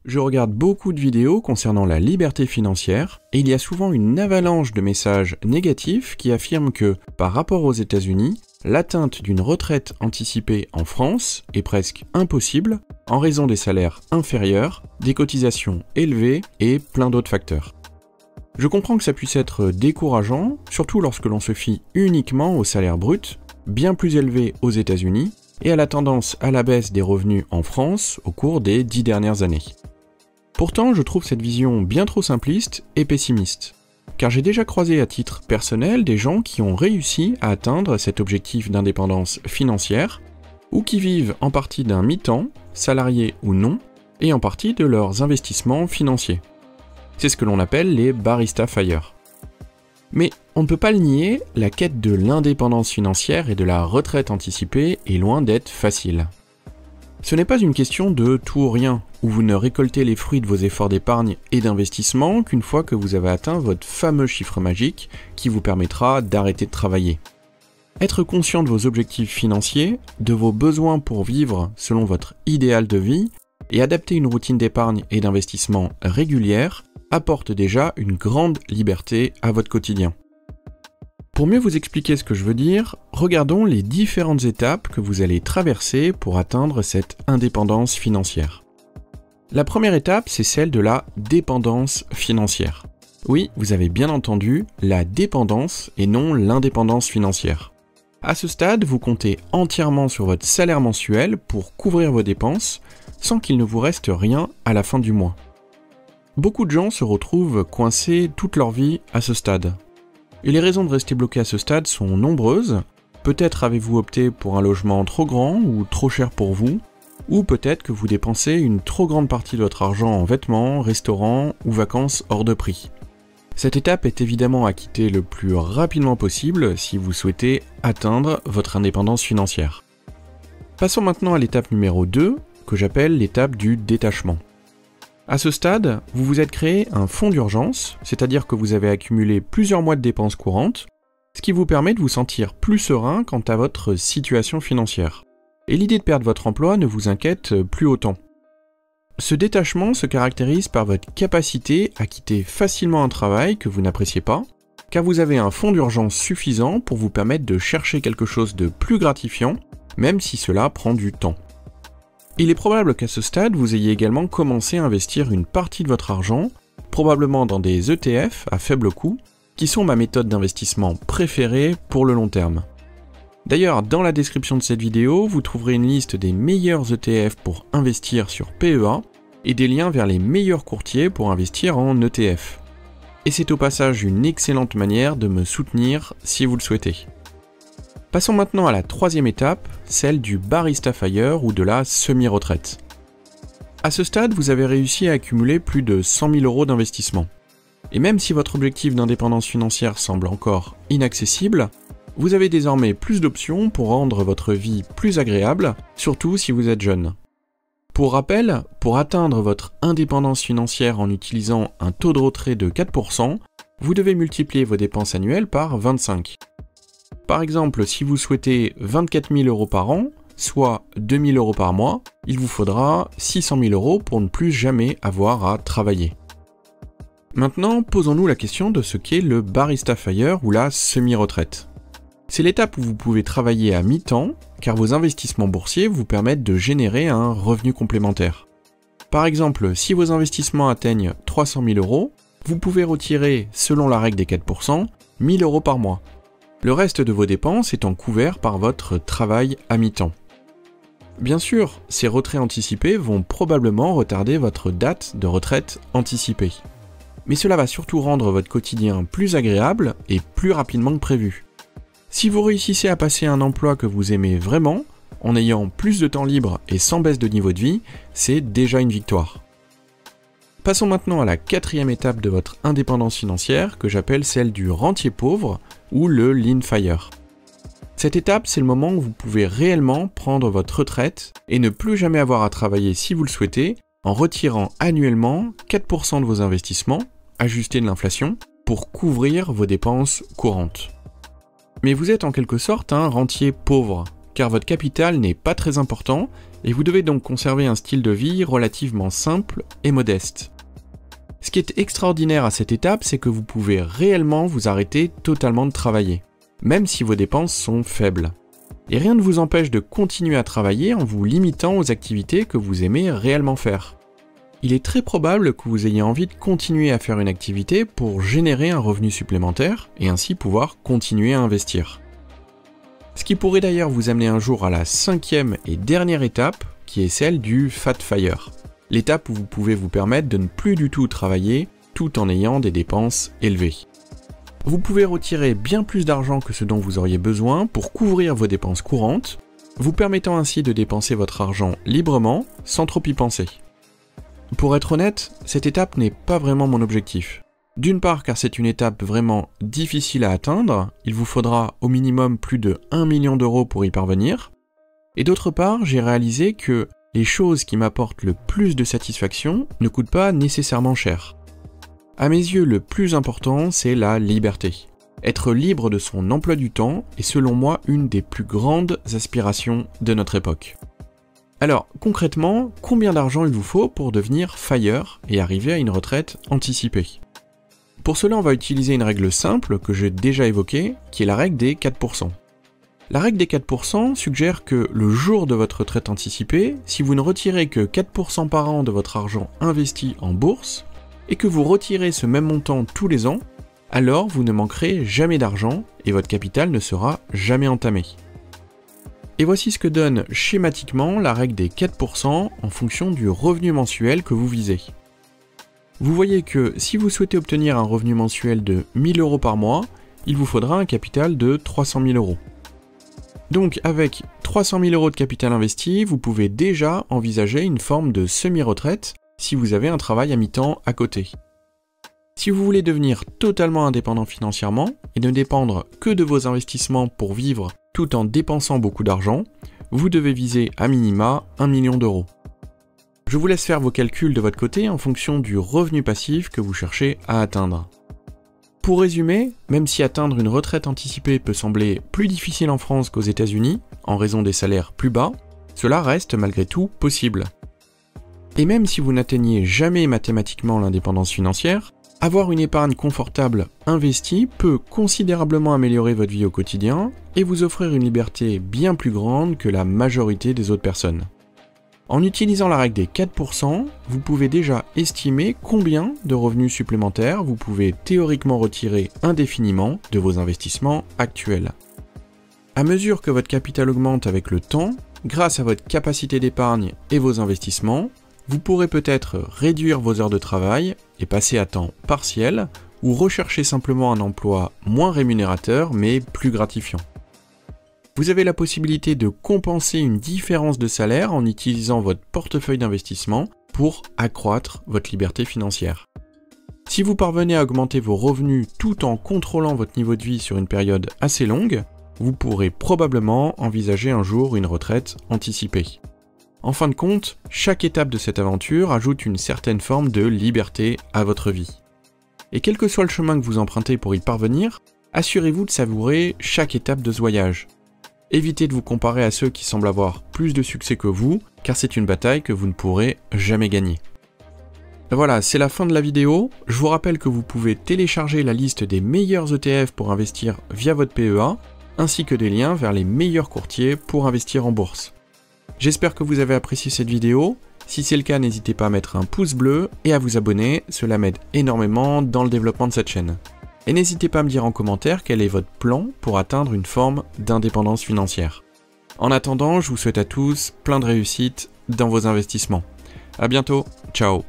Je regarde beaucoup de vidéos concernant la liberté financière et il y a souvent une avalanche de messages négatifs qui affirment que, par rapport aux États-Unis, l'atteinte d'une retraite anticipée en France est presque impossible en raison des salaires inférieurs, des cotisations élevées et plein d'autres facteurs. Je comprends que ça puisse être décourageant, surtout lorsque l'on se fie uniquement au salaire brut, bien plus élevé aux États-Unis, et à la tendance à la baisse des revenus en France au cours des 10 dernières années. Pourtant, je trouve cette vision bien trop simpliste et pessimiste, car j'ai déjà croisé à titre personnel des gens qui ont réussi à atteindre cet objectif d'indépendance financière, ou qui vivent en partie d'un mi-temps, salarié ou non, et en partie de leurs investissements financiers. C'est ce que l'on appelle les barista FIRE. Mais on ne peut pas le nier, la quête de l'indépendance financière et de la retraite anticipée est loin d'être facile. Ce n'est pas une question de tout ou rien, où vous ne récoltez les fruits de vos efforts d'épargne et d'investissement qu'une fois que vous avez atteint votre fameux chiffre magique qui vous permettra d'arrêter de travailler. Être conscient de vos objectifs financiers, de vos besoins pour vivre selon votre idéal de vie, et adapter une routine d'épargne et d'investissement régulière apporte déjà une grande liberté à votre quotidien. Pour mieux vous expliquer ce que je veux dire, regardons les différentes étapes que vous allez traverser pour atteindre cette indépendance financière. La première étape, c'est celle de la dépendance financière. Oui, vous avez bien entendu, la dépendance et non l'indépendance financière. À ce stade, vous comptez entièrement sur votre salaire mensuel pour couvrir vos dépenses, sans qu'il ne vous reste rien à la fin du mois. Beaucoup de gens se retrouvent coincés toute leur vie à ce stade. Et les raisons de rester bloqué à ce stade sont nombreuses. Peut-être avez-vous opté pour un logement trop grand ou trop cher pour vous, ou peut-être que vous dépensez une trop grande partie de votre argent en vêtements, restaurants ou vacances hors de prix. Cette étape est évidemment à quitter le plus rapidement possible si vous souhaitez atteindre votre indépendance financière. Passons maintenant à l'étape numéro 2, que j'appelle l'étape du détachement. À ce stade, vous vous êtes créé un fonds d'urgence, c'est-à-dire que vous avez accumulé plusieurs mois de dépenses courantes, ce qui vous permet de vous sentir plus serein quant à votre situation financière. Et l'idée de perdre votre emploi ne vous inquiète plus autant. Ce détachement se caractérise par votre capacité à quitter facilement un travail que vous n'appréciez pas, car vous avez un fonds d'urgence suffisant pour vous permettre de chercher quelque chose de plus gratifiant, même si cela prend du temps. Il est probable qu'à ce stade, vous ayez également commencé à investir une partie de votre argent, probablement dans des ETF à faible coût, qui sont ma méthode d'investissement préférée pour le long terme. D'ailleurs, dans la description de cette vidéo, vous trouverez une liste des meilleurs ETF pour investir sur PEA et des liens vers les meilleurs courtiers pour investir en ETF. Et c'est au passage une excellente manière de me soutenir si vous le souhaitez. Passons maintenant à la troisième étape, celle du barista FIRE ou de la semi-retraite. À ce stade, vous avez réussi à accumuler plus de 100 000 € d'investissement. Et même si votre objectif d'indépendance financière semble encore inaccessible, vous avez désormais plus d'options pour rendre votre vie plus agréable, surtout si vous êtes jeune. Pour rappel, pour atteindre votre indépendance financière en utilisant un taux de retrait de 4%, vous devez multiplier vos dépenses annuelles par 25. Par exemple, si vous souhaitez 24 000 € par an, soit 2 000 € par mois, il vous faudra 600 000 € pour ne plus jamais avoir à travailler. Maintenant, posons-nous la question de ce qu'est le barista FIRE ou la semi-retraite. C'est l'étape où vous pouvez travailler à mi-temps, car vos investissements boursiers vous permettent de générer un revenu complémentaire. Par exemple, si vos investissements atteignent 300 000 €, vous pouvez retirer, selon la règle des 4%, 1 000 € par mois. Le reste de vos dépenses étant couvert par votre travail à mi-temps. Bien sûr, ces retraits anticipés vont probablement retarder votre date de retraite anticipée. Mais cela va surtout rendre votre quotidien plus agréable et plus rapidement que prévu. Si vous réussissez à passer un emploi que vous aimez vraiment, en ayant plus de temps libre et sans baisse de niveau de vie, c'est déjà une victoire. Passons maintenant à la quatrième étape de votre indépendance financière, que j'appelle celle du rentier pauvre, ou le lean FIRE. Cette étape, c'est le moment où vous pouvez réellement prendre votre retraite et ne plus jamais avoir à travailler si vous le souhaitez, en retirant annuellement 4% de vos investissements, ajustés de l'inflation, pour couvrir vos dépenses courantes. Mais vous êtes en quelque sorte un rentier pauvre, car votre capital n'est pas très important Et vous devez donc conserver un style de vie relativement simple et modeste. Ce qui est extraordinaire à cette étape, c'est que vous pouvez réellement vous arrêter totalement de travailler, même si vos dépenses sont faibles. Et rien ne vous empêche de continuer à travailler en vous limitant aux activités que vous aimez réellement faire. Il est très probable que vous ayez envie de continuer à faire une activité pour générer un revenu supplémentaire et ainsi pouvoir continuer à investir. Ce qui pourrait d'ailleurs vous amener un jour à la 5e et dernière étape, qui est celle du Fat Fire. L'étape où vous pouvez vous permettre de ne plus du tout travailler tout en ayant des dépenses élevées. Vous pouvez retirer bien plus d'argent que ce dont vous auriez besoin pour couvrir vos dépenses courantes, vous permettant ainsi de dépenser votre argent librement sans trop y penser. Pour être honnête, cette étape n'est pas vraiment mon objectif. D'une part car c'est une étape vraiment difficile à atteindre, il vous faudra au minimum plus de 1 million d'euros pour y parvenir, et d'autre part j'ai réalisé que les choses qui m'apportent le plus de satisfaction ne coûtent pas nécessairement cher. À mes yeux, le plus important, c'est la liberté. Être libre de son emploi du temps est selon moi une des plus grandes aspirations de notre époque. Alors, concrètement, combien d'argent il vous faut pour devenir FIRE et arriver à une retraite anticipée ? Pour cela, on va utiliser une règle simple que j'ai déjà évoquée, qui est la règle des 4%. La règle des 4% suggère que le jour de votre retraite anticipée, si vous ne retirez que 4% par an de votre argent investi en bourse, et que vous retirez ce même montant tous les ans, alors vous ne manquerez jamais d'argent et votre capital ne sera jamais entamé. Et voici ce que donne schématiquement la règle des 4% en fonction du revenu mensuel que vous visez. Vous voyez que si vous souhaitez obtenir un revenu mensuel de 1000 euros par mois, il vous faudra un capital de 300 000 euros. Donc avec 300 000 euros de capital investi, vous pouvez déjà envisager une forme de semi-retraite si vous avez un travail à mi-temps à côté. Si vous voulez devenir totalement indépendant financièrement et ne dépendre que de vos investissements pour vivre tout en dépensant beaucoup d'argent, vous devez viser à minima 1 million d'euros. Je vous laisse faire vos calculs de votre côté en fonction du revenu passif que vous cherchez à atteindre. Pour résumer, même si atteindre une retraite anticipée peut sembler plus difficile en France qu'aux États-Unis, en raison des salaires plus bas, cela reste malgré tout possible. Et même si vous n'atteignez jamais mathématiquement l'indépendance financière, avoir une épargne confortable investie peut considérablement améliorer votre vie au quotidien et vous offrir une liberté bien plus grande que la majorité des autres personnes. En utilisant la règle des 4%, vous pouvez déjà estimer combien de revenus supplémentaires vous pouvez théoriquement retirer indéfiniment de vos investissements actuels. À mesure que votre capital augmente avec le temps, grâce à votre capacité d'épargne et vos investissements, vous pourrez peut-être réduire vos heures de travail et passer à temps partiel ou rechercher simplement un emploi moins rémunérateur mais plus gratifiant. Vous avez la possibilité de compenser une différence de salaire en utilisant votre portefeuille d'investissement pour accroître votre liberté financière. Si vous parvenez à augmenter vos revenus tout en contrôlant votre niveau de vie sur une période assez longue, vous pourrez probablement envisager un jour une retraite anticipée. En fin de compte, chaque étape de cette aventure ajoute une certaine forme de liberté à votre vie. Et quel que soit le chemin que vous empruntez pour y parvenir, assurez-vous de savourer chaque étape de ce voyage. Évitez de vous comparer à ceux qui semblent avoir plus de succès que vous, car c'est une bataille que vous ne pourrez jamais gagner. Voilà, c'est la fin de la vidéo. Je vous rappelle que vous pouvez télécharger la liste des meilleurs ETF pour investir via votre PEA, ainsi que des liens vers les meilleurs courtiers pour investir en bourse. J'espère que vous avez apprécié cette vidéo. Si c'est le cas, n'hésitez pas à mettre un pouce bleu et à vous abonner, cela m'aide énormément dans le développement de cette chaîne. Et n'hésitez pas à me dire en commentaire quel est votre plan pour atteindre une forme d'indépendance financière. En attendant, je vous souhaite à tous plein de réussite dans vos investissements. À bientôt, ciao.